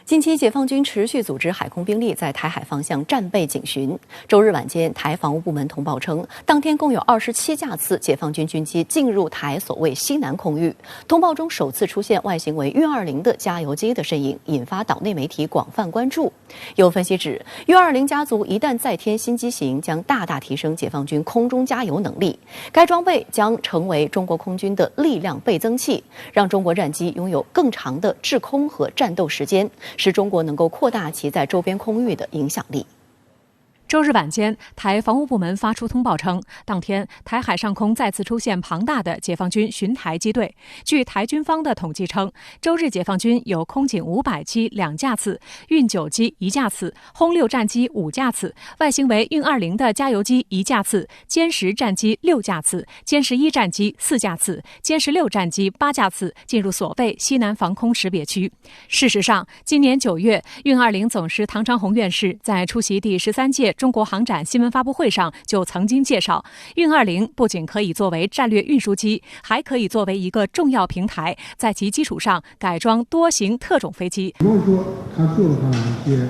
近期，解放军持续组织海空兵力在台海方向战备警巡。周日晚间，台防务部门通报称，当天共有27架次解放军军机进入台所谓西南空域。通报中首次出现外形为运20的加油机的身影，引发岛内媒体广泛关注。有分析指，运20家族一旦再添新机型，将大大提升解放军空中加油能力。该装备将成为中国空军的力量倍增器，让中国战机拥有更长的制空和战斗时间。使中国能够扩大其在周边空域的影响力。周日晚间，台防务部门发出通报称，当天台海上空再次出现庞大的解放军巡台机队。据台军方的统计称，周日解放军有空警500机2架次，运9机1架次，轰6战机5架次，外形为运20的加油机1架次，歼10战机6架次，歼11战机4架次，歼16战机8架次进入所谓西南防空识别区。事实上，今年9月，运20总师唐长红院士在出席第13届中国航展新闻发布会上就曾经介绍，运20不仅可以作为战略运输机，还可以作为一个重要平台，在其基础上改装多型特种飞机。比方说，他做的话一些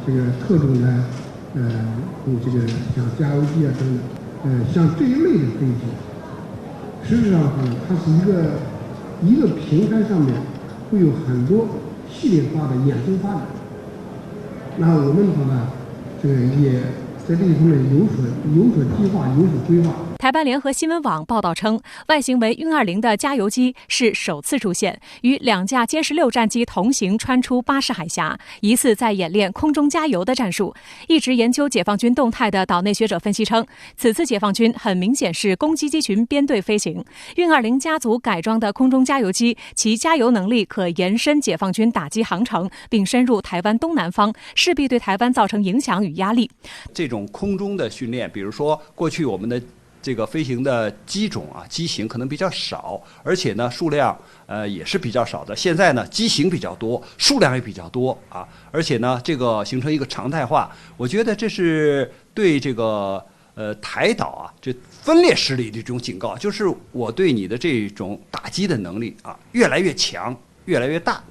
这个特种的，这个像加油机啊等等，像这一类的飞机，实际上它是一个平台上面会有很多系列化的衍生发展。那我们的话呢？这个也在这一方面有所计划，有所规划。台湾联合新闻网报道称，外形为运20的加油机是首次出现，与2架歼16战机同行穿出巴士海峡，疑似在演练空中加油的战术。一直研究解放军动态的岛内学者分析称，此次解放军很明显是攻击机群编队飞行。运20家族改装的空中加油机，其加油能力可延伸解放军打击航程，并深入台湾东南方，势必对台湾造成影响与压力。这种空中的训练，比如说过去我们的这个飞行的机种啊，机型可能比较少，而且呢数量也是比较少的。现在呢机型比较多，数量也比较多啊，而且呢这个形成一个常态化，我觉得这是对这个台岛啊这分裂势力的这种警告，就是我对你的这种打击的能力啊越来越强，越来越大。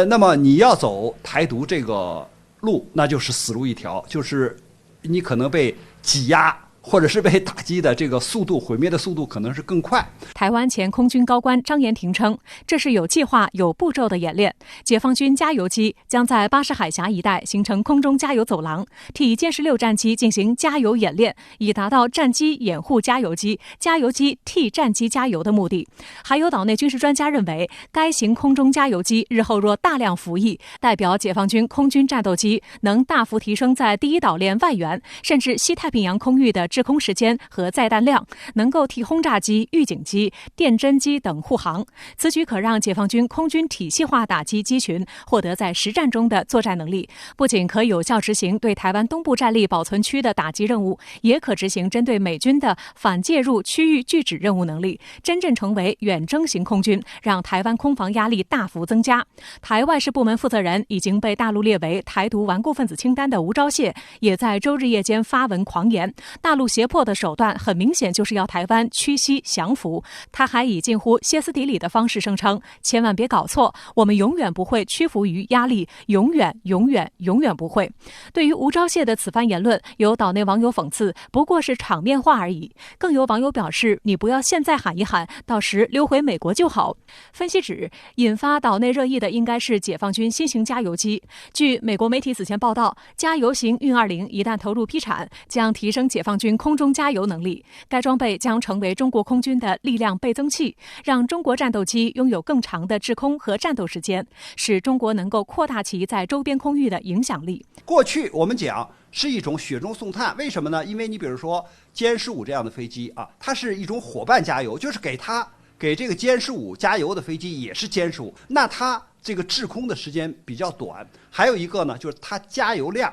那么你要走台独这个路，那就是死路一条，就是你可能被挤压，或者是被打击的这个速度，毁灭的速度可能是更快。台湾前空军高官张延廷称，这是有计划、有步骤的演练。解放军加油机将在巴士海峡一带形成空中加油走廊，替歼16战机进行加油演练，以达到战机掩护加油机、加油机替战机加油的目的。还有岛内军事专家认为，该型空中加油机日后若大量服役，代表解放军空军战斗机能大幅提升在第一岛链外缘甚至西太平洋空域的制空时间和载弹量，能够替轰炸机、预警机、电侦机等护航。此举可让解放军空军体系化打击机群获得在实战中的作战能力，不仅可有效执行对台湾东部战力保存区的打击任务，也可执行针对美军的反介入区域拒止任务能力，真正成为远征型空军，让台湾空防压力大幅增加。台外事部门负责人已经被大陆列为台独顽固分子清单的吴钊燮，也在周日夜间发文狂言，大陆胁迫的手段很明显就是要台湾屈膝降服。他还以近乎歇斯底里的方式声称，千万别搞错，我们永远不会屈服于压力，永远永远永远不会。对于吴钊燮的此番言论，有岛内网友讽刺，不过是场面话而已。更有网友表示，你不要现在喊一喊，到时溜回美国就好。分析指，引发岛内热议的应该是解放军新型加油机。据美国媒体此前报道，加油型运20一旦投入批产，将提升解放军空中加油能力。该装备将成为中国空军的力量倍增器，让中国战斗机拥有更长的制空和战斗时间，使中国能够扩大其在周边空域的影响力。过去我们讲是一种雪中送炭，为什么呢？因为你比如说歼15这样的飞机啊，它是一种伙伴加油，就是给这个歼15加油的飞机也是歼15，那它这个制空的时间比较短，还有一个呢就是它加油量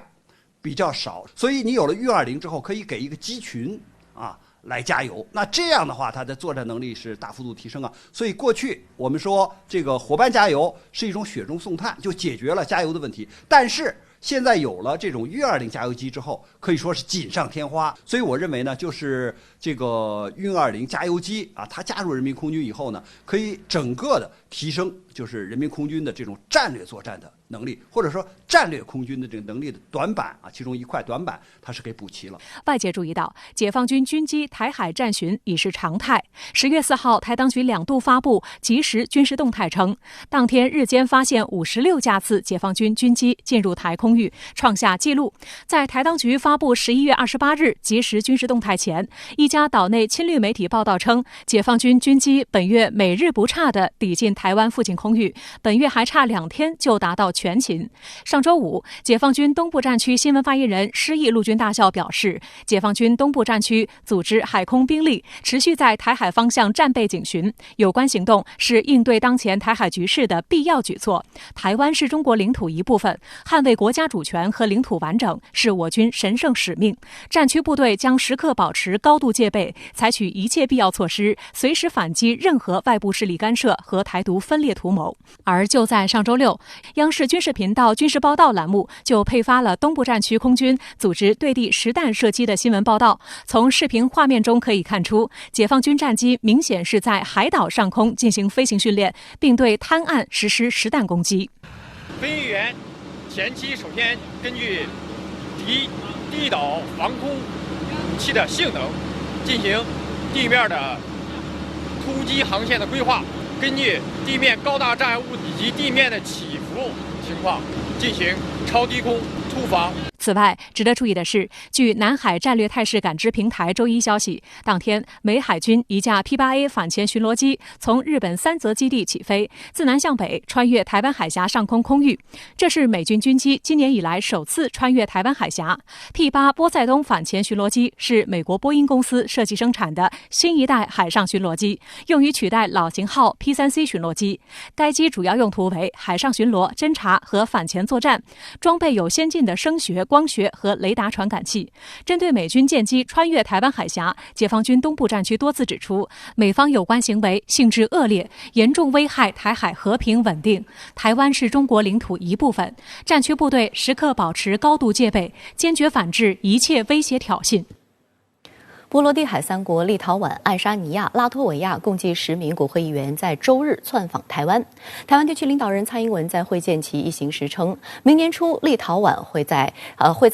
比较少，所以你有了运20之后，可以给一个机群啊来加油，那这样的话它的作战能力是大幅度提升啊。所以过去我们说这个伙伴加油是一种雪中送炭，就解决了加油的问题，但是现在有了这种运20加油机之后，可以说是锦上添花。所以我认为呢，就是这个运20加油机啊，它加入人民空军以后呢，可以整个的提升就是人民空军的这种战略作战的能力，或者说战略空军的这个能力的短板啊，其中一块短板它是给补齐了。外界注意到，解放军军机台海战巡已是常态。10月4号，台当局2度发布即时军事动态称，当天日间发现56架次解放军军机进入台空域，创下纪录。在台当局发布11月28日即时军事动态前，一家岛内亲绿媒体报道称，解放军军机本月每日不差地抵近台湾附近空域，本月还差2天就达到全勤。上周五，解放军东部战区新闻发言人施毅陆军大校表示，解放军东部战区组织海空兵力持续在台海方向战备警巡，有关行动是应对当前台海局势的必要举措。台湾是中国领土一部分，捍卫国家主权和领土完整是我军神圣使命。战区部队将时刻保持高度戒备，采取一切必要措施，随时反击任何外部势力干涉和台独分裂图谋。而就在上周六，央视军事频道军事报道栏目就配发了东部战区空军组织对地实弹射击的新闻报道。从视频画面中可以看出，解放军战机明显是在海岛上空进行飞行训练，并对滩岸实施实弹攻击。飞行员前期首先根据敌地岛防空武器的性能进行地面的突击航线的规划，根据地面高大障碍物以及地面的起伏情况进行超低空突防。此外，值得注意的是，据南海战略态势感知平台周一消息，当天美海军一架 P-8A 反潜巡逻机从日本三泽基地起飞，自南向北穿越台湾海峡上空空域。这是美军军机今年以来首次穿越台湾海峡。P-8波塞冬反潜巡逻机是美国波音公司设计生产的新一代海上巡逻机，用于取代老型号 P-3C 巡逻机。该机主要用途为海上巡逻、侦察和反潜作战，装备有先进的声学、光学和雷达传感器。针对美军舰机穿越台湾海峡，解放军东部战区多次指出，美方有关行为性质恶劣，严重危害台海和平稳定。台湾是中国领土一部分，战区部队时刻保持高度戒备，坚决反制一切威胁挑衅。波罗的海3国立陶宛、爱沙尼亚、拉脱维亚共计10名国会议员在周日窜访台湾。台湾地区领导人蔡英文在会见其一行时称，明年初立陶宛会在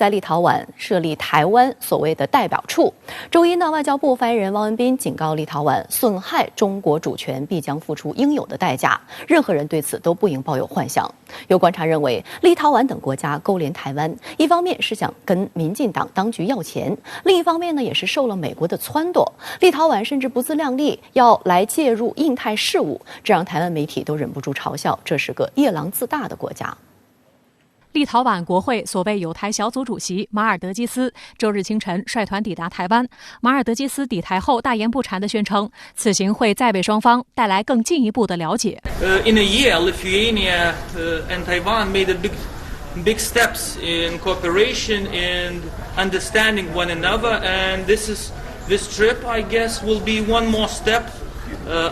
立陶宛设立台湾所谓的代表处。周一呢，外交部发言人汪文斌警告立陶宛，损害中国主权必将付出应有的代价，任何人对此都不应抱有幻想。有观察认为，立陶宛等国家勾连台湾，一方面是想跟民进党当局要钱，另一方面呢，也是受了美国的撺掇。立陶宛甚至不自量力要来介入印太事务，这让台湾媒体都忍不住嘲笑，这是个夜郎自大的国家。立陶宛国会所谓友台小组主席马尔德基斯周日清晨率团抵达台湾。马尔德基斯抵台后大言不惭地宣称，此行会再为双方带来更进一步的了解。In a year, Lithuania and Taiwan made big steps in cooperation and understanding one another, and this trip, I guess, will be one more step.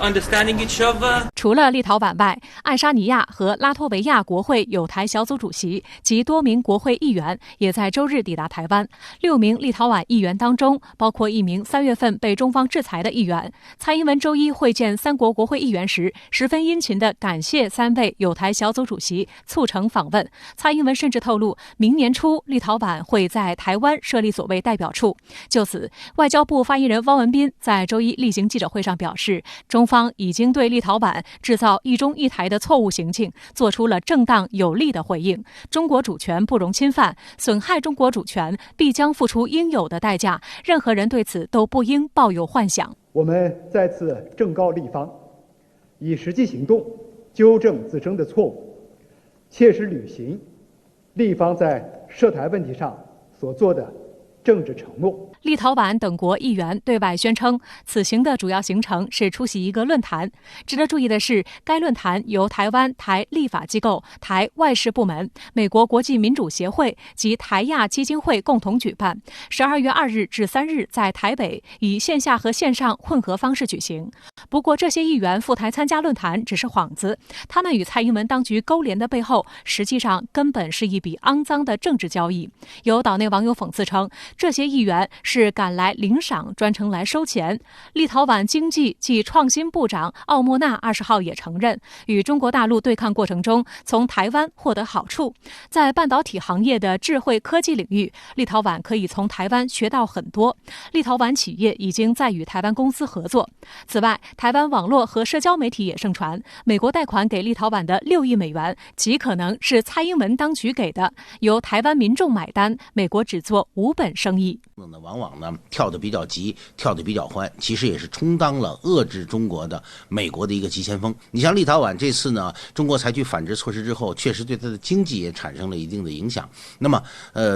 Understanding each other. 除了立陶宛外，爱沙尼亚和拉脱维亚国会友台小组主席及多名国会议员也在周日抵达台湾。6名立陶宛议员当中，包括1名3月份被中方制裁的议员。蔡英文周一会见3国国会议员时，十分殷勤地感谢3位友台小组主席促成访问。蔡英文甚至透露，明年初立陶宛会在台湾设立所谓代表处。就此，外交部发言人汪文斌在周一例行记者会上表示，中方已经对立陶宛制造一中一台的错误行径做出了正当有力的回应。中国主权不容侵犯，损害中国主权必将付出应有的代价，任何人对此都不应抱有幻想。我们再次正告立方，以实际行动纠正自身的错误，切实履行立方在涉台问题上所做的政治承诺。立陶宛等国议员对外宣称，此行的主要行程是出席一个论坛。值得注意的是，该论坛由台湾台立法机构、台外事部门、美国国际民主协会及台亚基金会共同举办。12月2日至3日在台北以线下和线上混合方式举行。不过，这些议员赴台参加论坛只是幌子，他们与蔡英文当局勾连的背后，实际上根本是一笔肮脏的政治交易。有岛内网友讽刺称，这些议员是赶来领赏，专程来收钱。立陶宛经济及创新部长奥莫纳20号也承认，与中国大陆对抗过程中，从台湾获得好处。在半导体行业的智慧科技领域，立陶宛可以从台湾学到很多。立陶宛企业已经在与台湾公司合作。此外，台湾网络和社交媒体也盛传，美国贷款给立陶宛的6亿美元极可能是蔡英文当局给的，由台湾民众买单，美国只做无本生意。往往呢跳得比较急，跳得比较欢，其实也是充当了遏制中国的美国的一个急先锋。你像立陶宛这次呢，中国采取反制措施之后，确实对它的经济也产生了一定的影响。那么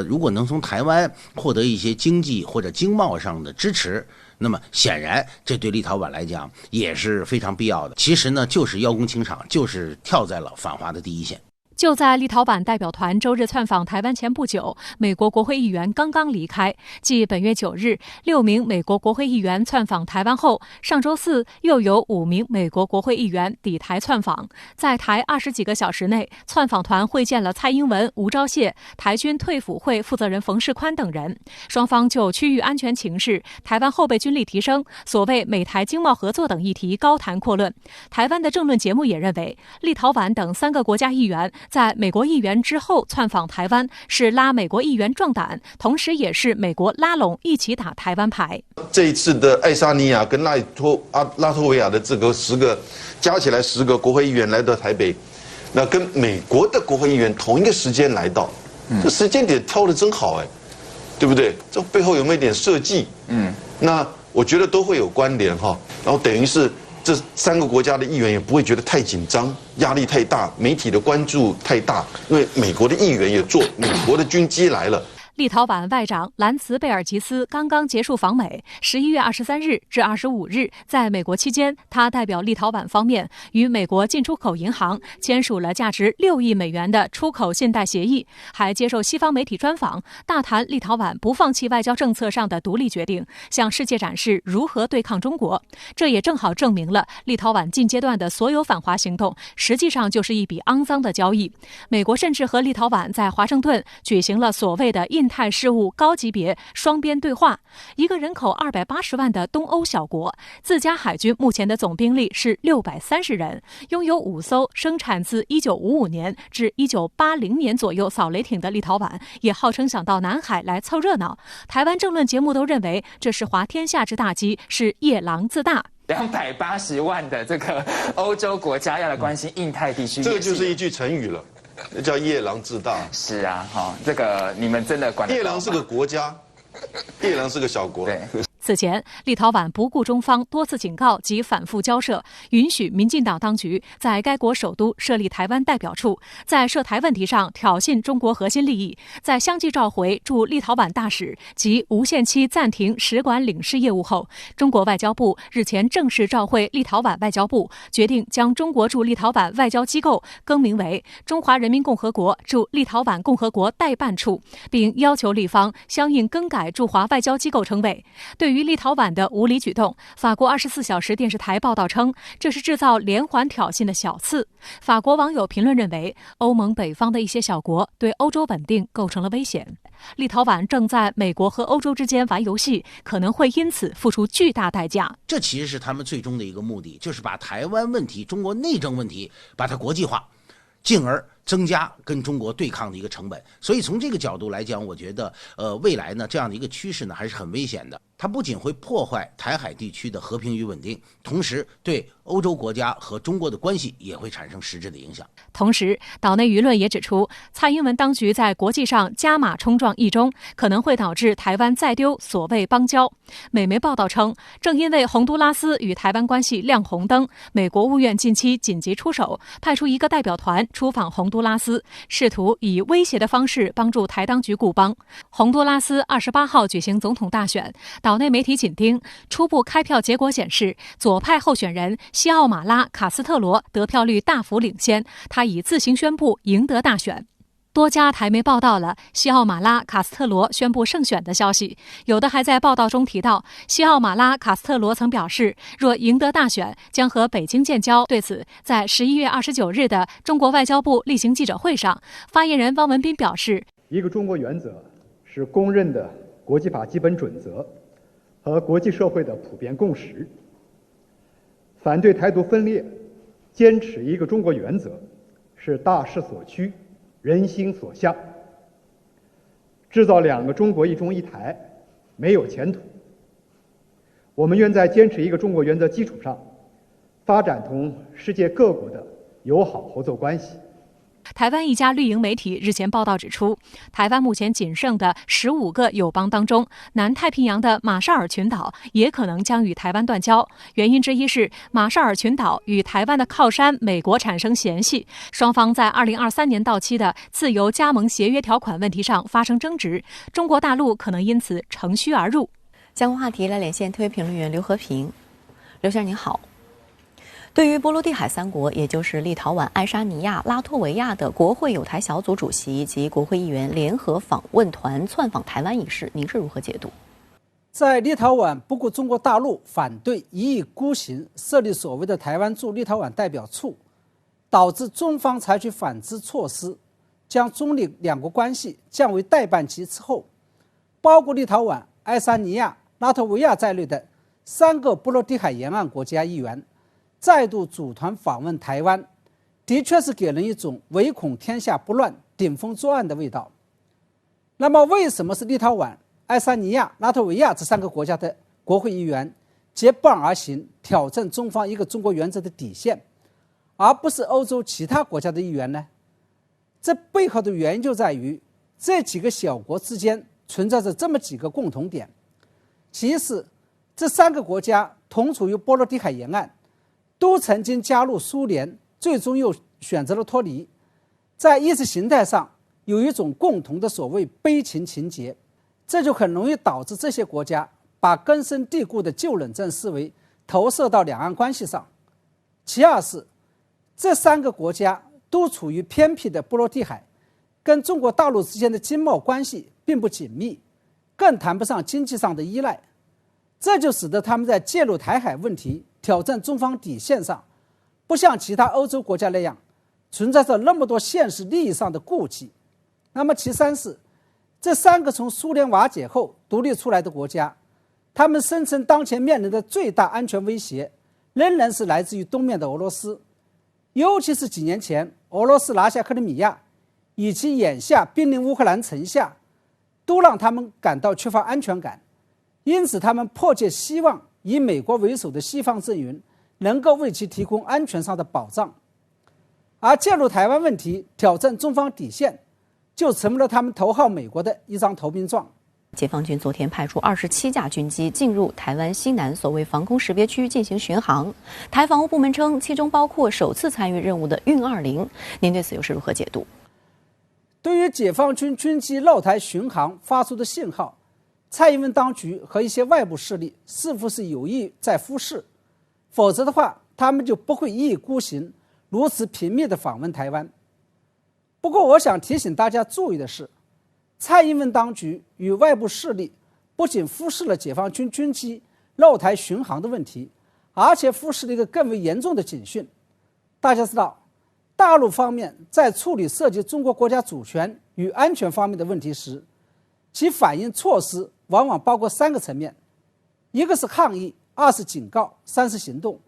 如果能从台湾获得一些经济或者经贸上的支持，那么显然这对立陶宛来讲也是非常必要的。其实呢，就是邀功请赏，就是跳在了反华的第一线。就在立陶宛代表团周日窜访台湾前不久，美国国会议员刚刚离开。继本月9日6名美国国会议员窜访台湾后，上周四又有5名美国国会议员抵台窜访。在台20几个小时内，窜访团会见了蔡英文、吴钊燮、台军退辅会负责人冯世宽等人。双方就区域安全情势、台湾后备军力提升、所谓美台经贸合作等议题高谈阔论。台湾的政论节目也认为，立陶宛等3个国家议员在美国议员之后窜访台湾，是拉美国议员壮胆，同时也是美国拉拢一起打台湾牌。这一次的爱沙尼亚跟拉脱维亚的这个加起来10个国会议员来到台北，那跟美国的国会议员同一个时间来到，这时间点挑得真好对不对？这背后有没有一点设计？那我觉得都会有关联哈。然后等于是这3个国家的议员也不会觉得太紧张，压力太大，媒体的关注太大，因为美国的议员也做，美国的军机来了。立陶宛外长兰茨贝尔吉斯刚刚结束访美，11月23日至25日，在美国期间，他代表立陶宛方面与美国进出口银行签署了价值6亿美元的出口信贷协议，还接受西方媒体专访，大谈立陶宛不放弃外交政策上的独立决定，向世界展示如何对抗中国。这也正好证明了立陶宛近阶段的所有反华行动，实际上就是一笔肮脏的交易。美国甚至和立陶宛在华盛顿举行了所谓的印太事务高级别双边对话。一个人口280万的东欧小国，自家海军目前的总兵力是630人，拥有5艘生产自1955年至1980年左右扫雷艇的立陶宛，也号称想到南海来凑热闹。台湾政论节目都认为这是滑天下之大稽，是夜郎自大。280万的这个欧洲国家要来关心印太地区，这个就是一句成语了，那叫夜郎自大。是啊，这个你们真的管得到吗？夜郎是个国家，夜郎是个小国。对。此前，立陶宛不顾中方多次警告及反复交涉，允许民进党当局在该国首都设立台湾代表处，在涉台问题上挑衅中国核心利益，在相继召回驻立陶宛大使及无限期暂停使馆领事业务后，中国外交部日前正式召回立陶宛外交部，决定将中国驻立陶宛外交机构更名为中华人民共和国驻立陶宛共和国代办处，并要求立方相应更改驻华外交机构称谓。对于立陶宛的无理举动，法国24小时电视台报道称，这是制造连环挑衅的小刺。法国网友评论认为，欧盟北方的一些小国对欧洲稳定构成了危险。立陶宛正在美国和欧洲之间玩游戏，可能会因此付出巨大代价。这其实是他们最终的一个目的，就是把台湾问题、中国内政问题把它国际化，进而增加跟中国对抗的一个成本。所以从这个角度来讲，我觉得未来呢这样的一个趋势呢还是很危险的。它不仅会破坏台海地区的和平与稳定，同时对欧洲国家和中国的关系也会产生实质的影响。同时，岛内舆论也指出，蔡英文当局在国际上加码冲撞一中，可能会导致台湾再丢所谓邦交。美媒报道称，正因为洪都拉斯与台湾关系亮红灯，美国务院近期紧急出手，派出一个代表团出访洪都拉斯，试图以威胁的方式帮助台当局固邦。洪都拉斯28号举行总统大选，岛内媒体紧盯，初步开票结果显示，左派候选人西奥马拉·卡斯特罗得票率大幅领先，他已自行宣布赢得大选。多家台媒报道了西奥马拉·卡斯特罗宣布胜选的消息，有的还在报道中提到，西奥马拉·卡斯特罗曾表示，若赢得大选，将和北京建交。对此，在11月29日的中国外交部例行记者会上，发言人汪文斌表示，一个中国原则是公认的国际法基本准则和国际社会的普遍共识。反对台独分裂，坚持一个中国原则，是大势所趋，人心所向。制造两个中国一中一台没有前途。我们愿在坚持一个中国原则基础上，发展同世界各国的友好合作关系。台湾一家绿营媒体日前报道指出，台湾目前仅剩的15个友邦当中，南太平洋的马绍尔群岛也可能将与台湾断交。原因之一是马绍尔群岛与台湾的靠山美国产生嫌隙，双方在2023年到期的自由加盟协约条款问题上发生争执，中国大陆可能因此乘虚而入。相关话题来连线特约评论员刘和平。刘先生您好。对于波罗的海三国，也就是立陶宛、爱沙尼亚、拉脱维亚的国会友台小组主席及国会议员联合访问团窜访台湾一事，您是如何解读？在立陶宛不顾中国大陆反对，一意孤行设立所谓的台湾驻立陶宛代表处，导致中方采取反制措施，将中立两国关系降为代办级之后，包括立陶宛、爱沙尼亚、拉脱维亚在内的3个波罗的海沿岸国家议员再度组团访问台湾，的确是给人一种唯恐天下不乱、顶风作案的味道。那么，为什么是立陶宛、爱沙尼亚、拉脱维亚这3个国家的国会议员结伴而行，挑战中方一个中国原则的底线，而不是欧洲其他国家的议员呢？这背后的原因就在于这几个小国之间存在着这么几个共同点。其实，这3个国家同处于波罗的海沿岸，都曾经加入苏联，最终又选择了脱离。在意识形态上有一种共同的所谓悲情情节，这就很容易导致这些国家把根深蒂固的旧冷战思维投射到两岸关系上。其二是，这3个国家都处于偏僻的波罗的海，跟中国大陆之间的经贸关系并不紧密，更谈不上经济上的依赖。这就使得他们在介入台海问题、挑战中方底线上，不像其他欧洲国家那样存在着那么多现实利益上的顾忌。那么其三是，这3个从苏联瓦解后独立出来的国家，他们声称当前面临的最大安全威胁仍然是来自于东面的俄罗斯，尤其是几年前俄罗斯拿下克里米亚，以及眼下兵临乌克兰城下，都让他们感到缺乏安全感。因此他们迫切希望以美国为首的西方阵营能够为其提供安全上的保障，而介入台湾问题、挑战中方底线，就成为了他们投靠美国的一张投名状。解放军昨天派出27架军机进入台湾西南所谓防空识别区进行巡航，台防务部门称其中包括首次参与任务的运20，您对此又是如何解读？对于解放军军机绕台巡航发出的信号，蔡英文当局和一些外部势力似乎是有意在忽视，否则的话他们就不会一意孤行，如此频密地访问台湾。不过我想提醒大家注意的是，蔡英文当局与外部势力不仅忽视了解放军军机绕台巡航的问题，而且忽视了一个更为严重的警讯。大家知道，大陆方面在处理涉及中国国家主权与安全方面的问题时，其反应措施往往包括3个层面，一个是抗议，2是警告，3是行动，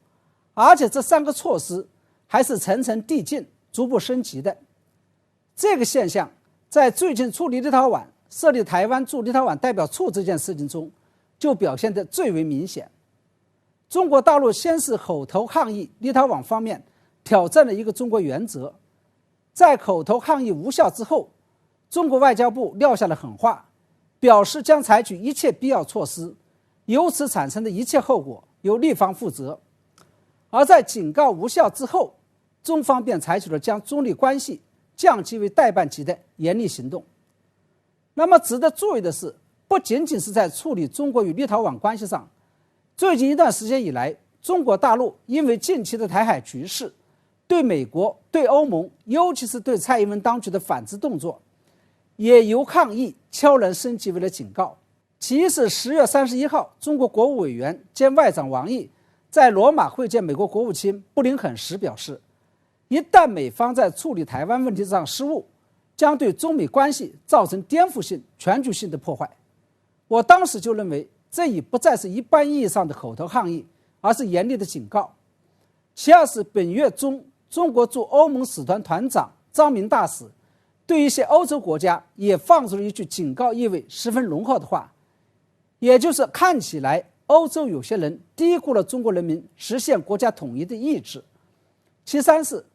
而且这3个措施还是层层递进、逐步升级的。这个现象在最近处理立陶宛设立台湾驻立陶宛代表处这件事情中就表现得最为明显。中国大陆先是口头抗议立陶宛方面挑战了一个中国原则，在口头抗议无效之后，中国外交部撂下了狠话，表示将采取一切必要措施，由此产生的一切后果由立方负责。而在警告无效之后，中方便采取了将中立关系降级为代办级的严厉行动。那么值得注意的是，不仅仅是在处理中国与立陶宛关系上，最近一段时间以来，中国大陆因为近期的台海局势，对美国、对欧盟，尤其是对蔡英文当局的反制动作，也由抗议悄然升级为了警告。其一是10月31号，中国国务委员兼外长王毅在罗马会见美国国务卿布林肯时表示，一旦美方在处理台湾问题上失误，将对中美关系造成颠覆性、全局性的破坏。我当时就认为，这已不再是一般意义上的口头抗议，而是严厉的警告。其二是本月中，中国驻欧盟使团团长张明大使对一些欧洲国家也放出了一句警告意味十分浓厚的话，也就是看起来欧洲有些人低估了中国人民实现国家统一的意志。其三是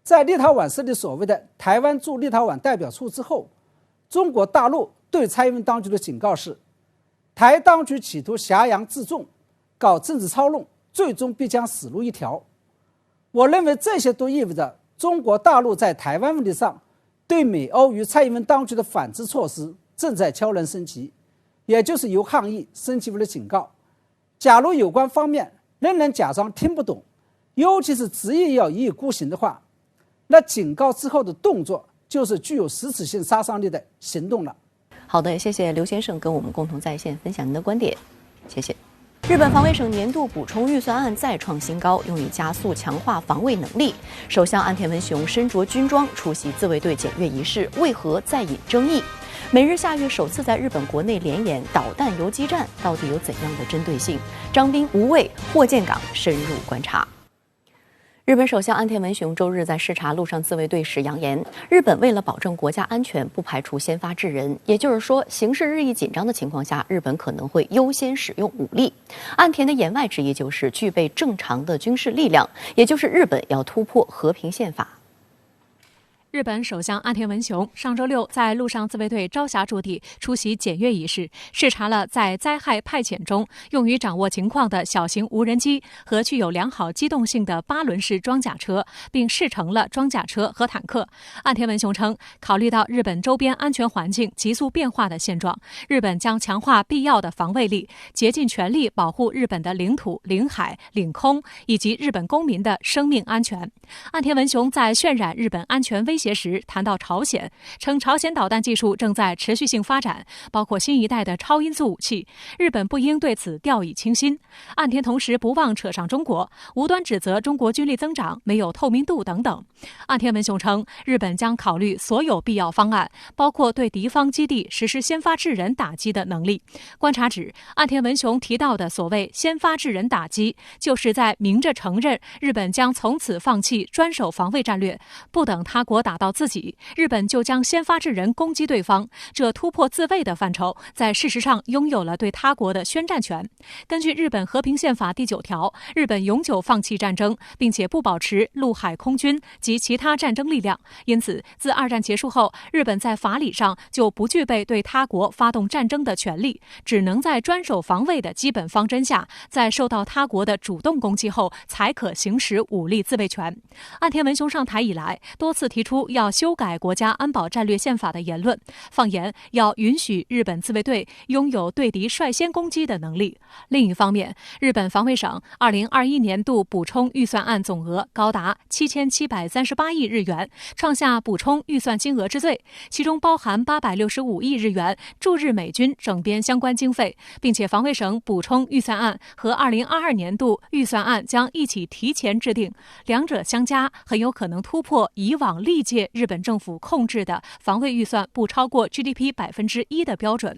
在立陶宛设立所谓的台湾驻立陶宛代表处之后，中国大陆对蔡英文当局的警告是，台当局企图挟洋自重，搞政治操弄，最终必将死路一条。我认为这些都意味着中国大陆在台湾问题上对美欧与蔡英文当局的反制措施正在悄然升级，也就是由抗议升级为了警告。假如有关方面仍然假装听不懂，尤其是执意要一意孤行的话，那警告之后的动作就是具有实质性杀伤力的行动了。好的，谢谢刘先生跟我们共同在线分享您的观点，谢谢。日本防卫省年度补充预算案再创新高，用以加速强化防卫能力。首相岸田文雄身着军装出席自卫队检阅仪式，为何再引争议？美日下月首次在日本国内联演导弹游击战，到底有怎样的针对性？张斌、吴畏、霍建岗深入观察。日本首相岸田文雄周日在视察陆上自卫队时扬言，日本为了保证国家安全，不排除先发制人，也就是说，形势日益紧张的情况下，日本可能会优先使用武力。岸田的言外之意就是具备正常的军事力量，也就是日本要突破和平宪法。日本首相岸田文雄上周六在陆上自卫队朝霞驻地出席检阅仪式，视察了在灾害派遣中用于掌握情况的小型无人机和具有良好机动性的8轮式装甲车，并试乘了装甲车和坦克。岸田文雄称，考虑到日本周边安全环境急速变化的现状，日本将强化必要的防卫力，竭尽全力保护日本的领土、领海、领空以及日本公民的生命安全。岸田文雄在渲染日本安全威胁时谈到朝鲜，称朝鲜导弹技术正在持续性发展，包括新一代的超音速武器，日本不应对此掉以轻心。岸田同时不忘扯上中国，无端指责中国军力增长没有透明度等等。岸田文雄称，日本将考虑所有必要方案，包括对敌方基地实施先发制人打击的能力。观察指，岸田文雄提到的所谓先发制人打击，就是在明着承认日本将从此放弃专守防卫战略，不等他国打到自己，日本就将先发制人攻击对方。这突破自卫的范畴，在事实上拥有了对他国的宣战权。根据日本和平宪法第9条，日本永久放弃战争，并且不保持陆海空军及其他战争力量。因此，自2战结束后，日本在法理上就不具备对他国发动战争的权利，只能在专守防卫的基本方针下，在受到他国的主动攻击后，才可行使武力自卫权。岸田文雄上台以来，多次提出要修改国家安保战略宪法的言论，放言要允许日本自卫队拥有对敌率先攻击的能力。另一方面，日本防卫省2021年度补充预算案总额高达7738亿日元，创下补充预算金额之最，其中包含865亿日元驻日美军整编相关经费，并且防卫省补充预算案和2022年度预算案将一起提前制定，两者相加很有可能突破以往历届日本政府控制的防卫预算不超过 GDP 1% 的标准。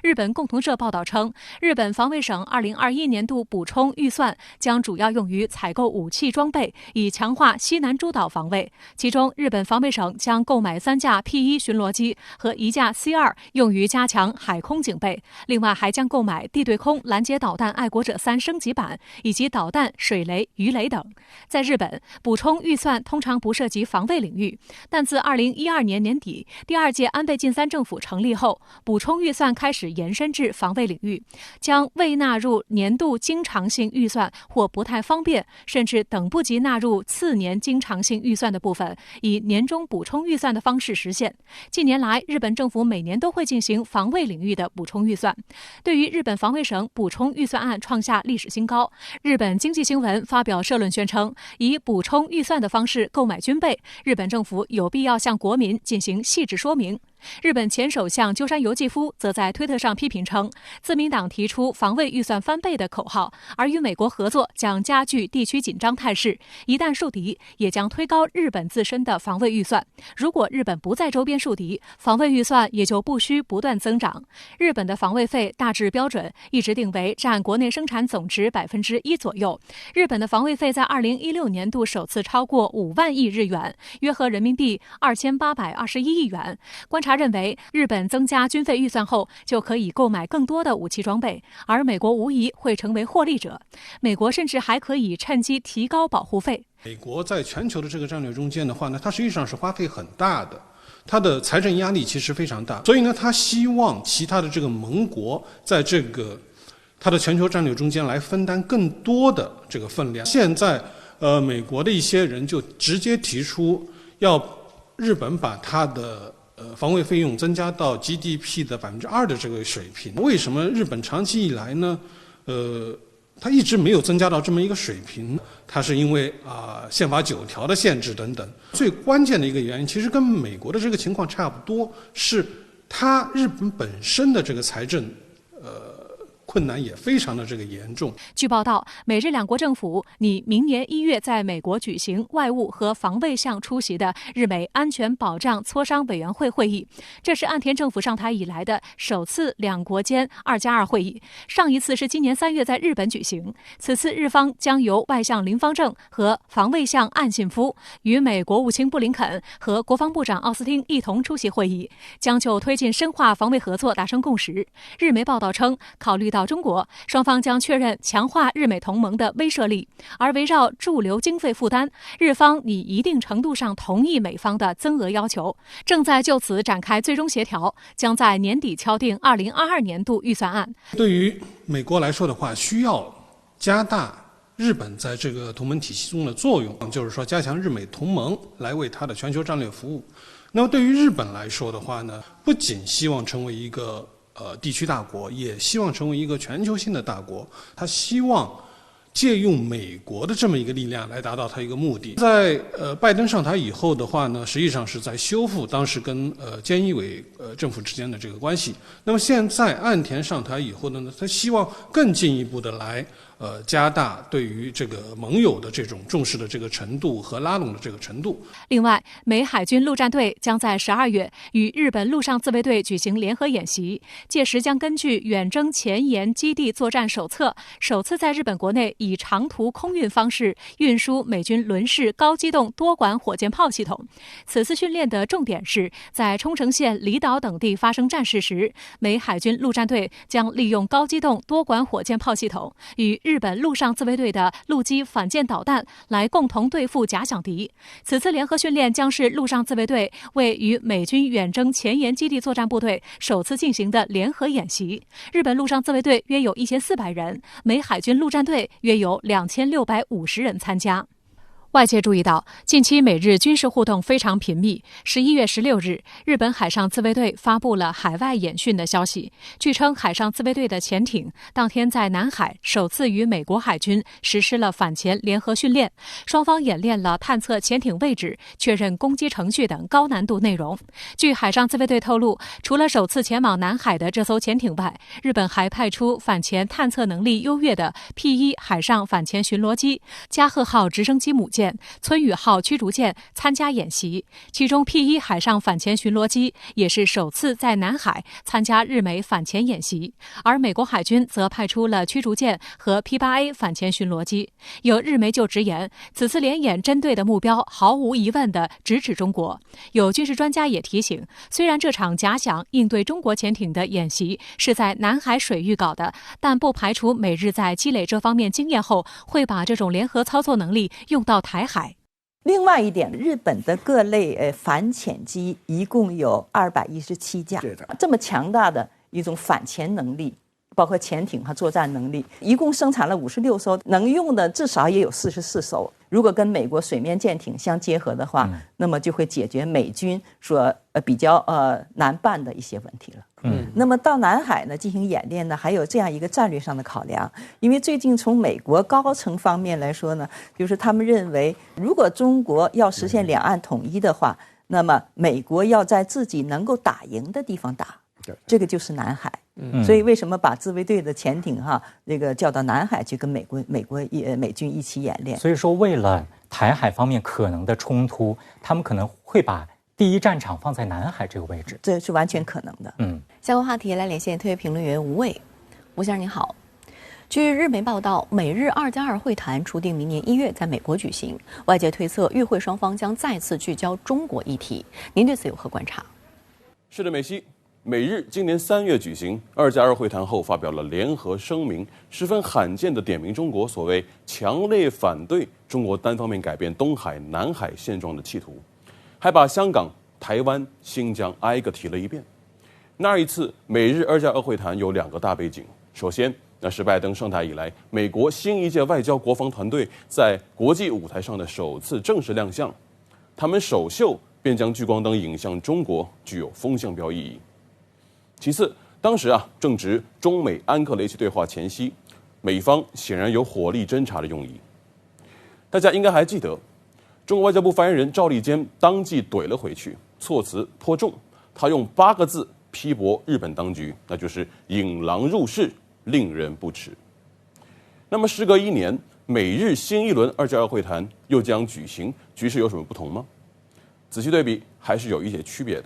日本共同社报道称，日本防卫省2021年度补充预算将主要用于采购武器装备，以强化西南诸岛防卫。其中，日本防卫省将购买3架 P1 巡逻机和1架 C2，用于加强海空警备。另外，还将购买地对空拦截导弹爱国者3升级版，以及导弹、水雷、鱼雷等。在日本，补充预算通常不涉及防卫领域，但自2012年年底第2届安倍晋三政府成立后，补充预算开始延伸至防卫领域，将未纳入年度经常性预算或不太方便，甚至等不及纳入次年经常性预算的部分，以年终补充预算的方式实现。近年来，日本政府每年都会进行防卫领域的补充预算。对于日本防卫省补充预算案创下历史新高，日本经济新闻发表社论宣称，以补充预算的方式购买军备，日本政府有必要向国民进行细致说明。日本前首相鸠山由纪夫则在推特上批评称，自民党提出防卫预算翻倍的口号，而与美国合作将加剧地区紧张态势，一旦树敌，也将推高日本自身的防卫预算。如果日本不在周边树敌，防卫预算也就不需不断增长。日本的防卫费大致标准一直定为占国内生产总值1%左右。日本的防卫费在2016年度首次超过5万亿日元，约合人民币2821亿元。观察认为，日本增加军费预算后，就可以购买更多的武器装备，而美国无疑会成为获利者。美国甚至还可以趁机提高保护费。美国在全球的这个战略中间的话呢，它实际上是花费很大的，它的财政压力其实非常大，所以呢，它希望其他的这个盟国在这个它的全球战略中间来分担更多的这个分量。现在美国的一些人就直接提出要日本把它的防卫费用增加到 GDP 的2%的这个水平。为什么日本长期以来呢，它一直没有增加到这么一个水平？它是因为宪法9条的限制等等。最关键的一个原因，其实跟美国的这个情况差不多，是日本本身的这个财政困难也非常的这个严重。据报道，美日两国政府拟明年1月在美国举行外务和防卫相出席的日美安全保障磋商委员会会议，这是岸田政府上台以来的首次两国间2+2会议。上一次是今年3月在日本举行，此次日方将由外相林芳正和防卫相岸信夫与美国务卿布林肯和国防部长奥斯汀一同出席会议，将就推进深化防卫合作达成共识。日媒报道称，考虑到中国，双方将确认强化日美同盟的威慑力，而围绕驻留经费负担，日方拟一定程度上同意美方的增额要求，正在就此展开最终协调，将在年底敲定2022年度预算案。对于美国来说的话，需要加大日本在这个同盟体系中的作用，就是说加强日美同盟来为它的全球战略服务。那么对于日本来说的话呢，不仅希望成为一个地区大国，也希望成为一个全球性的大国。他希望借用美国的这么一个力量来达到他一个目的。在拜登上台以后的话呢，实际上是在修复当时跟菅义伟政府之间的这个关系。那么现在岸田上台以后呢，他希望更进一步的来加大对于这个盟友的这种重视的这个程度和拉拢的这个程度。另外，美海军陆战队将在12月与日本陆上自卫队举行联合演习，届时将根据远征前沿基地作战手册，首次在日本国内以长途空运方式运输美军轮式高机动多管火箭炮系统。此次训练的重点是在冲绳县离岛等地发生战事时，美海军陆战队将利用高机动多管火箭炮系统与日本陆上自卫队的陆基反舰导弹来共同对付假想敌。此次联合训练将是陆上自卫队为与美军远征前沿基地作战部队首次进行的联合演习。日本陆上自卫队约有1400人，美海军陆战队约有2650人参加。外界注意到，近期美日军事互动非常频密。11月16日，日本海上自卫队发布了海外演训的消息。据称，海上自卫队的潜艇当天在南海首次与美国海军实施了反潜联合训练，双方演练了探测潜艇位置、确认攻击程序等高难度内容。据海上自卫队透露，除了首次前往南海的这艘潜艇外，日本还派出反潜探测能力优越的 P1 海上反潜巡逻机、加贺号直升机母舰、村宇号驱逐舰参加演习，其中 P1 海上反潜巡逻机也是首次在南海参加日美反潜演习，而美国海军则派出了驱逐舰和 P8A 反潜巡逻机。有日媒就直言，此次联演针对的目标毫无疑问的直指中国。有军事专家也提醒，虽然这场假想应对中国潜艇的演习是在南海水域搞的，但不排除美日在积累这方面经验后，会把这种联合操作能力用到台海。另外一点，日本的各类反潜机一共有217架，这么强大的一种反潜能力，包括潜艇和作战能力，一共生产了56艘，能用的至少也有44艘。如果跟美国水面舰艇相结合的话，那么就会解决美军所比较难办的一些问题了。那么到南海呢进行演练呢，还有这样一个战略上的考量，因为最近从美国高层方面来说呢，就是他们认为，如果中国要实现两岸统一的话，那么美国要在自己能够打赢的地方打，这个就是南海。所以为什么把自卫队的潜艇那个叫到南海去跟美军一起演练？所以说，为了台海方面可能的冲突，他们可能会把第一战场放在南海这个位置，这是完全可能的。相关话题来连线特约评论员吴畏。吴先生您好。据日媒报道，美日2+2会谈初定明年1月在美国举行，外界推测与会双方将再次聚焦中国议题。您对此有何观察？是的，美西。美日今年3月举行2+2会谈后，发表了联合声明，十分罕见地点名中国所谓强烈反对中国单方面改变东海、南海现状的企图，还把香港、台湾、新疆挨个提了一遍。那一次美日2+2会谈有2个大背景，首先，那是拜登上台以来，美国新一届外交国防团队在国际舞台上的首次正式亮相，他们首秀便将聚光灯引向中国，具有风向标意义。其次，当时正值中美安克雷奇对话前夕，美方显然有火力侦察的用意。大家应该还记得，中国外交部发言人赵立坚当即怼了回去，措辞颇重，他用8个字批驳日本当局，那就是引狼入室，令人不齿。那么时隔1年，美日新一轮2+2会谈又将举行，局势有什么不同吗？仔细对比，还是有一些区别的。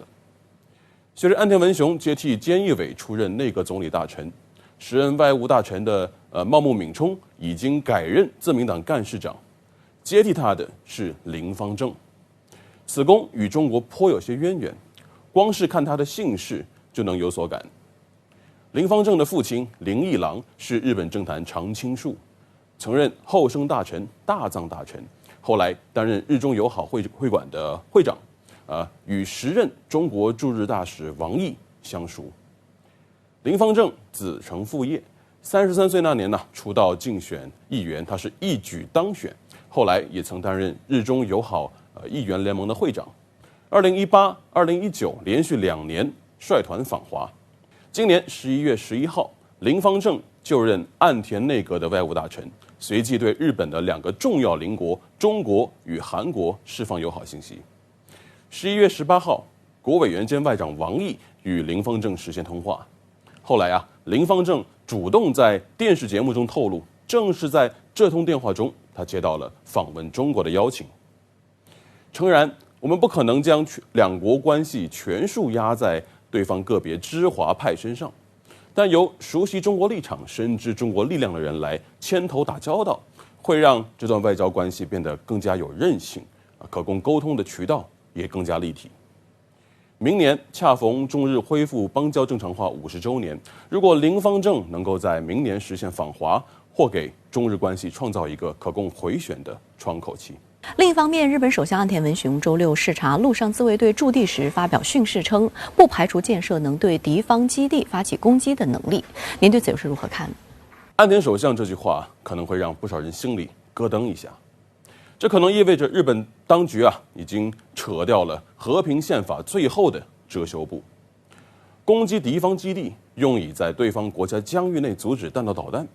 随着岸田文雄接替菅义伟出任内阁总理大臣，时任外务大臣的茂木敏充已经改任自民党干事长，接替他的是林芳正。此公与中国颇有些渊源，光是看他的姓氏就能有所感。林芳正的父亲林义郎是日本政坛常青树，曾任后生大臣、大藏大臣，后来担任日中友好会馆的会长。与时任中国驻日大使王毅相熟。林芳正子承父业，33岁那年出道竞选议员，他是一举当选，后来也曾担任日中友好议员联盟的会长。2018、2019连续2年率团访华。今年11月11号，林芳正就任岸田内阁的外务大臣，随即对日本的2个重要邻国中国与韩国释放友好信息。11月18号，国委员兼外长王毅与林芳正实现通话。后来林芳正主动在电视节目中透露，正是在这通电话中，他接到了访问中国的邀请。诚然，我们不可能将2国关系全数压在对方个别知华派身上，但由熟悉中国立场、深知中国力量的人来牵头打交道，会让这段外交关系变得更加有韧性，可供沟通的渠道也更加立体。明年恰逢中日恢复邦交正常化50周年，如果林芳正能够在明年实现访华，或给中日关系创造一个可供回旋的窗口期。另一方面，日本首相岸田文雄周6视察陆上自卫队驻地时发表训示称，不排除建设能对敌方基地发起攻击的能力。您对此又是如何看？岸田首相这句话可能会让不少人心里咯噔一下。这可能意味着日本当局已经扯掉了和平宪法最后的遮羞布，攻击敌方基地，用以在对方国家疆域内阻止弹道导弹。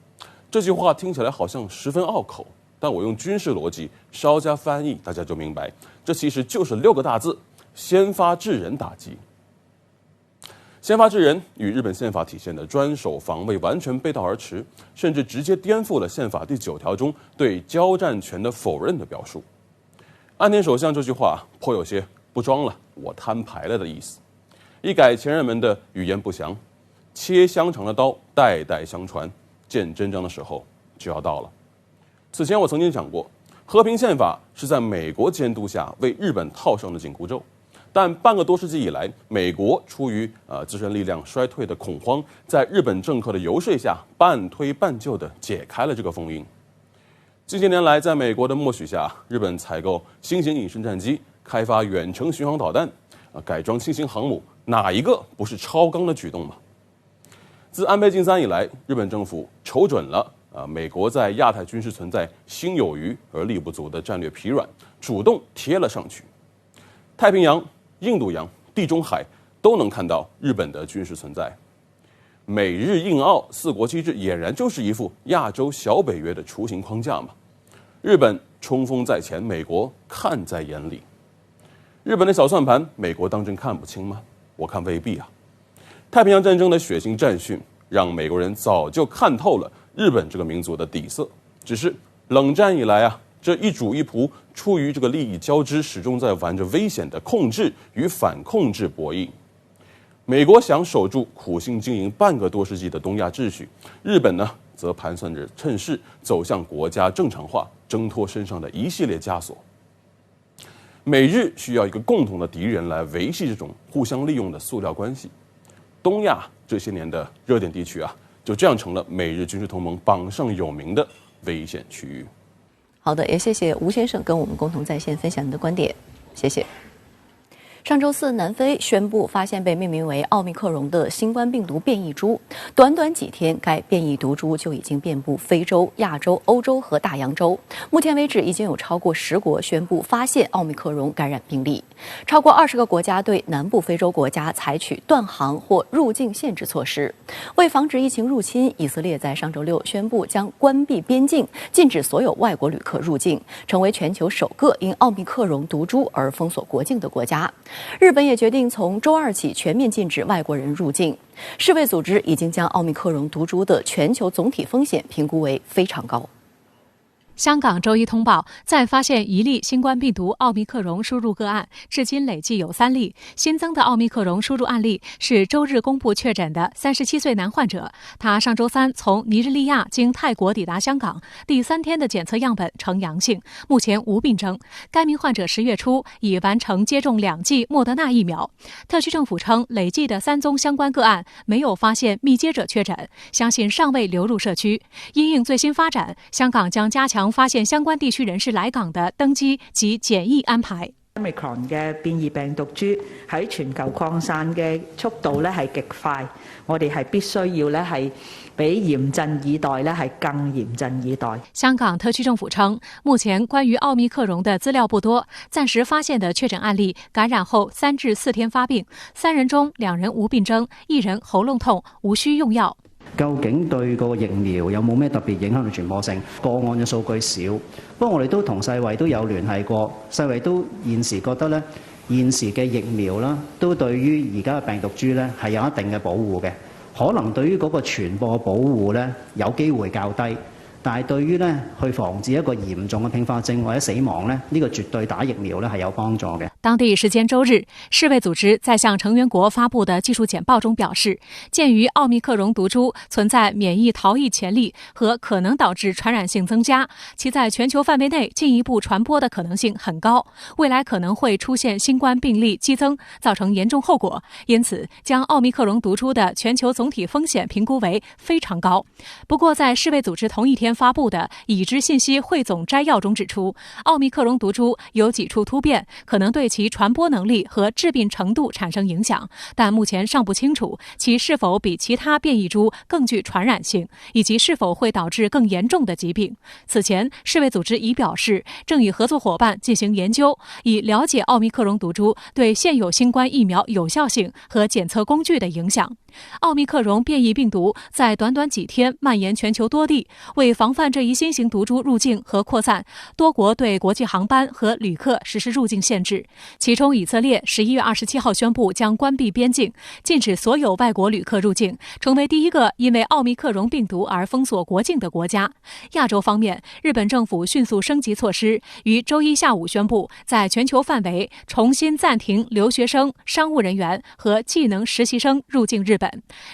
这句话听起来好像十分拗口，但我用军事逻辑稍加翻译，大家就明白，这其实就是6个大字：先发制人打击。先发制人与日本宪法体现的专守防卫完全背道而驰，甚至直接颠覆了宪法第9条中对交战权的否认的表述。岸田首相这句话颇有些不装了，我摊牌了的意思，一改前人们的语言不详，切香肠的刀代代相传，见真章的时候就要到了。此前我曾经讲过，和平宪法是在美国监督下为日本套上的紧箍咒。但半个多世纪以来，美国出于自身力量衰退的恐慌，在日本政客的游说下，半推半就地解开了这个封印。近些年来，在美国的默许下，日本采购新型隐身战机，开发远程巡航导弹，改装轻型航母，哪一个不是超纲的举动嘛？自安倍晋三以来，日本政府瞅准了美国在亚太军事存在心有余而力不足的战略疲软，主动贴了上去。太平洋、印度洋、地中海都能看到日本的军事存在。美日印澳4国机制俨然就是一副亚洲小北约的雏形框架嘛。日本冲锋在前，美国看在眼里。日本的小算盘，美国当真看不清吗？我看未必啊。太平洋战争的血腥战训，让美国人早就看透了日本这个民族的底色。只是冷战以来啊，这一主一仆出于这个利益交织，始终在玩着危险的控制与反控制博弈。美国想守住苦心经营半个多世纪的东亚秩序，日本呢则盘算着趁势走向国家正常化，挣脱身上的一系列枷锁。美日需要一个共同的敌人来维系这种互相利用的塑料关系。东亚这些年的热点地区啊，就这样成了美日军事同盟榜上有名的危险区域。好的，也谢谢吴先生跟我们共同在线分享您的观点，谢谢。上周四，南非宣布发现被命名为奥密克戎的新冠病毒变异株。短短几天，该变异毒株就已经遍布非洲、亚洲、欧洲和大洋洲。目前为止，已经有超过10国宣布发现奥密克戎感染病例。超过20个国家对南部非洲国家采取断航或入境限制措施。为防止疫情入侵，以色列在上周6宣布将关闭边境，禁止所有外国旅客入境，成为全球首个因奥密克戎毒株而封锁国境的国家。日本也决定从周2起全面禁止外国人入境。世卫组织已经将奥密克戎毒株的全球总体风险评估为非常高。香港周一通报，再发现1例新冠病毒奥密克戎输入个案，至今累计有3例。新增的奥密克戎输入案例是周日公布确诊的37岁男患者，他上周3从尼日利亚经泰国抵达香港，第3天的检测样本呈阳性，目前无病征。该名患者10月初已完成接种2剂莫德纳疫苗。特区政府称，累计的3宗相关个案没有发现密接者确诊，相信尚未流入社区。因应最新发展，香港将加强发现相關地區人士來港的登機及檢疫安排。Omicron 嘅變異病毒株喺全球擴散嘅速度咧係極快，我哋係必須要咧係比嚴陣以待咧係更嚴陣以待。香港特區政府稱，目前關於奧密克戎的資料不多，暫時發現的確診案例感染後3至4天發病，3人中2人無病徵，1人喉嚨痛，無需用藥。究竟對個疫苗有冇咩特別影響到傳播性？個案嘅數據少，不過我哋都同世衛都有聯繫過，世衛都現時覺得咧，現時嘅疫苗啦，都對於而家嘅病毒株咧係有一定嘅保護嘅，可能對於嗰個傳播保護咧有機會較低。但係對於咧去防止一個嚴重嘅併發症或者死亡咧，呢個絕對打疫苗咧係有幫助嘅。當地時間周日，世衛組織在向成員國發布的技術簡報中表示，鑑於奧密克戎毒株存在免疫逃逸潛力和可能導致傳染性增加，其在全球範圍內進一步傳播的可能性很高，未來可能會出現新冠病例激增，造成嚴重後果，因此將奧密克戎毒株的全球總體風險評估為非常高。不過在世衛組織同一天發布的已知信息匯總摘要中指出，奧密克戎毒株有幾處突變，可能對其傳播能力和致病程度產生影響，但目前尚不清楚其是否比其他變異株更具傳染性，以及是否會導致更嚴重的疾病。此前，世衛組織已表示，正與合作夥伴進行研究，以了解奧密克戎毒株對現有新冠疫苗有效性和檢測工具的影響。奧密克戎變異病毒在短短幾天蔓延全球多地，為防範這一新型毒株入境和擴散，多國對國際航班和旅客實施入境限制。其中，以色列11月27號宣布將關閉邊境，禁止所有外國旅客入境，成為第一個因為奧密克戎病毒而封鎖國境的國家。亞洲方面，日本政府迅速升級措施，於周一下午宣布，在全球範圍重新暫停留學生、商務人員和技能實習生入境日本。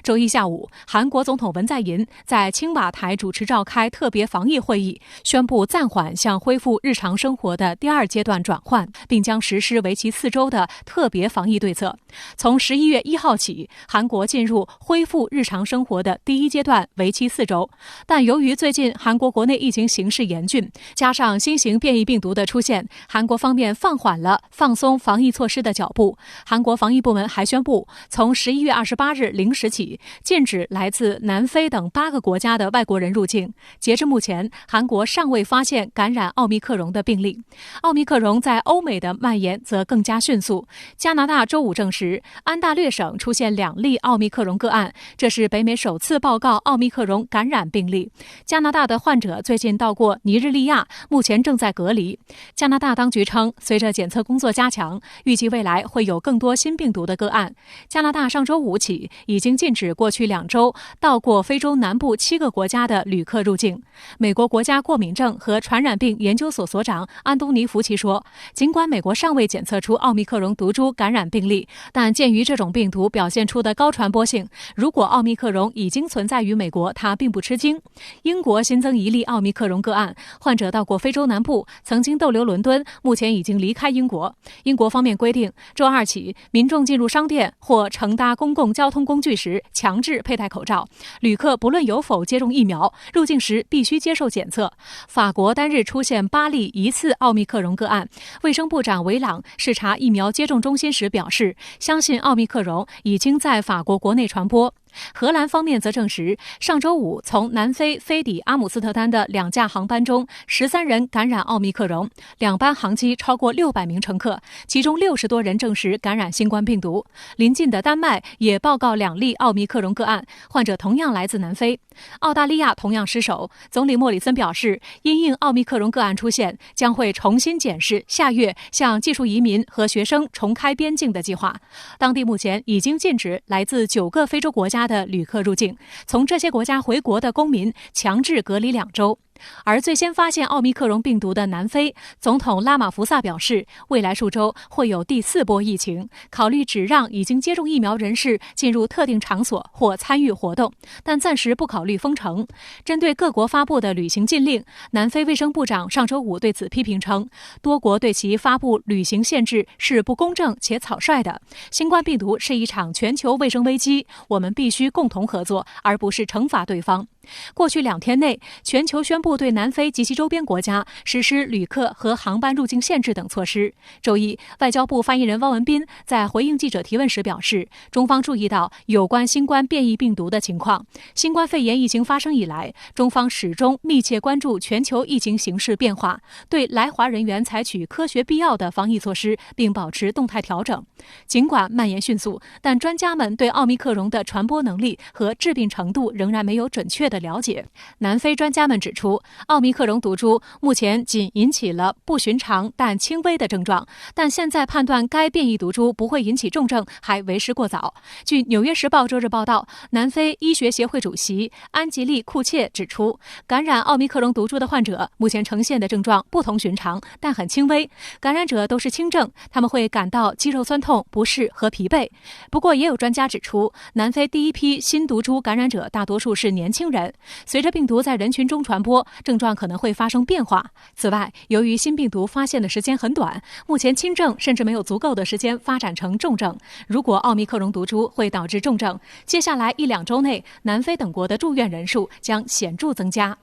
周一下午，韓國總統文在寅在青瓦台主持召開特別防疫會議，宣布暫緩向恢復日常生活的第2階段轉換，並將實施為期4週的特別防疫對策。從11月1號起，韓國進入恢復日常生活的第1階段，為期4週。但由於最近韓國國內疫情形勢嚴峻，加上新型變異病毒的出現，韓國方面放緩了放鬆防疫措施的腳步。韓國防疫部門還宣布，從11月28日0時起，禁止來自南非等8個國家的外國人入境。截至目前，韓國尚未發現感染奧密克戎的病例。奧密克戎在歐美的蔓延则更加迅速。加拿大周五证实，安大略省出现2例奥密克戎个案，这是北美首次报告奥密克戎感染病例。加拿大的患者最近到过尼日利亚，目前正在隔离。加拿大当局称，随着检测工作加强，预计未来会有更多新病毒的个案。加拿大上周五起已经禁止过去2周到过非洲南部7个国家的旅客入境。美国国家过敏症和传染病研究所所长安东尼·福奇说，尽管美国尚未检测出奥密克戎毒株感染病例，但鉴于这种病毒表现出的高传播性，如果奥密克戎已经存在于美国，他并不吃惊。英国新增1例奥密克戎个案，患者到过非洲南部，曾经逗留伦敦，目前已经离开英国。英国方面规定，周2起，民众进入商店或乘搭公共交通工具时强制佩戴口罩，旅客不论有否接种疫苗，入境时必须接受检测。法国单日出现8例疑似奥密克戎个案，卫生部长维朗视察疫苗接种中心时表示，相信奥密克戎已经在法国国内传播。荷兰方面则证实，上周五从南非飞抵阿姆斯特丹的2架航班中，13人感染奥密克戎，2班航机超过600名乘客，其中60多人证实感染新冠病毒。邻近的丹麦也报告2例奥密克戎个案，患者同样来自南非。澳大利亚同样失守，总理莫里森表示，因应奥密克戎个案出现，将会重新检视下月向技术移民和学生重开边境的计划。当地目前已经禁止来自9个非洲国家的旅客入境，从这些国家回国的公民强制隔离2周。而最先发现奥密克戎病毒的南非总统拉马福萨表示，未来数周会有第4波疫情，考虑只让已经接种疫苗人士进入特定场所或参与活动，但暂时不考虑封城。针对各国发布的旅行禁令，南非卫生部长上周五对此批评称，多国对其发布旅行限制是不公正且草率的。新冠病毒是一场全球卫生危机，我们必须共同合作，而不是惩罚对方。过去2天内，全球宣布对南非及其周边国家实施旅客和航班入境限制等措施。周一，外交部发言人汪文斌在回应记者提问时表示，中方注意到有关新冠变异病毒的情况。新冠肺炎疫情发生以来，中方始终密切关注全球疫情形势变化，对来华人员采取科学必要的防疫措施，并保持动态调整。尽管蔓延迅速，但专家们对奥密克戎的传播能力和致病程度仍然没有准确的了解。南非专家们指出，奥密克戎毒株目前仅引起了不寻常但轻微的症状，但现在判断该变异毒株不会引起重症还为时过早。据《纽约时报》周日报道，南非医学协会主席安吉丽库切指出，感染奥密克戎毒株的患者目前呈现的症状不同寻常，但很轻微，感染者都是轻症，他们会感到肌肉酸痛、不适和疲惫。不过，也有专家指出，南非第一批新毒株感染者大多数是年轻人，随着病毒在人群中传播，症状可能会发生变化。此外，由于新病毒发现的时间很短，目前轻症甚至没有足够的时间发展成重症。如果奥密克戎毒株会导致重症，接下来1-2周内，南非等国的住院人数将显著增加。